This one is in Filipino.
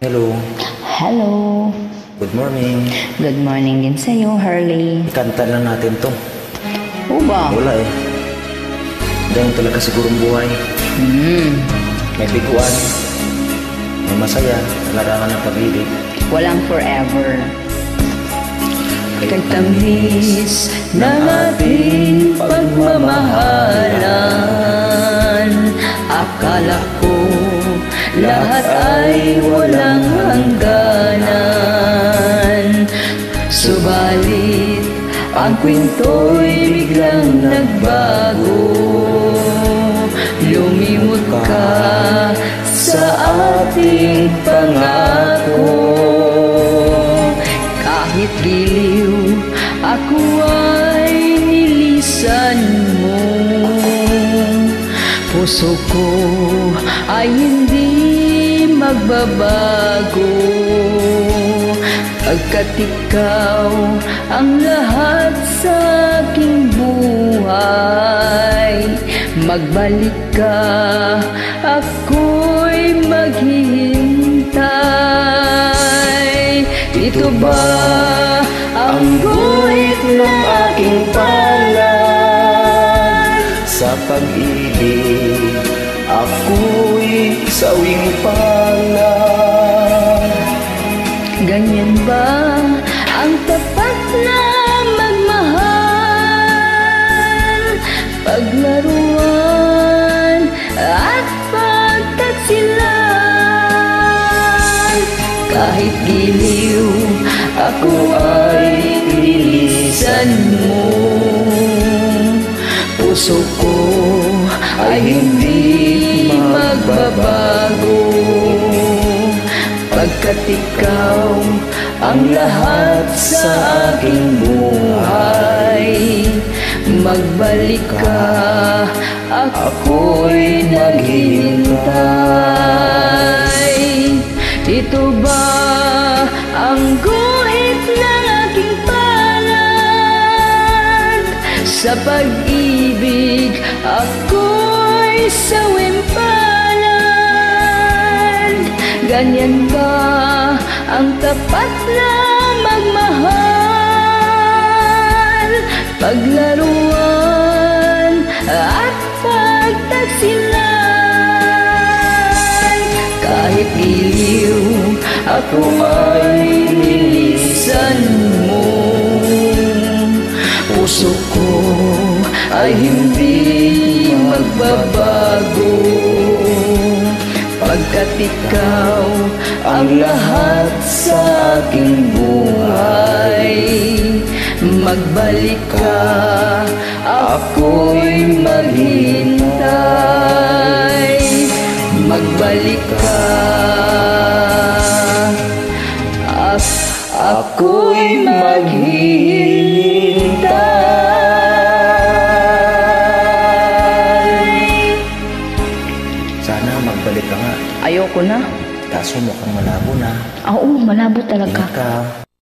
Hello. Hello. Good morning. Good morning din sa'yo, Harley. Kanta lang natin to. Oo ba? Wala eh. Ganyan talaga sigurong buhay. May biguan. May masaya. Larangan ng pag-ibig. Walang forever. Kay tamis ng ating pagmamahalan, akala ko lahat ay walang hangganan. Subalit ang kwento'y biglang nagbago. Lumimot ka sa ating pangako. Kahit giliw, ako ay nilisan mo. Puso ko ay hindi magbabago, pagkat ikaw ang lahat sa aking buhay. Magbalik ka, ako'y maghihintay. Ito ba ang guhit ng aking palad? Sa pag-ibig, ako'y sawing palad. Ganyan ba ang tapat na magmahal? Paglaruan at pagtaksilan. Kahit giliw, ako ay nilisan mo. Puso ko ay hindi magbabago, pagkat ikaw ang lahat sa aking buhay. Magbalik ka, ako'y naghihintay. Ito ba ang guhit ng aking palad? Sa pag-ibig, ako'y sawing palad. Ganyan ba ang tapat na magmahal? Paglaruan at pagtaksilan. Kahit giliw, ako ay nilisan mo. Puso ko ay hindi magbabago, pagkat ikaw ang lahat sa aking buhay. Magbalik ka, ako'y maghintay. Magbalik ka, ako'y maghihintay. Sana magbalik ka nga. Ayoko na. Kaso mukhang malabo na. Oo, malabo talaga. Ingat ka.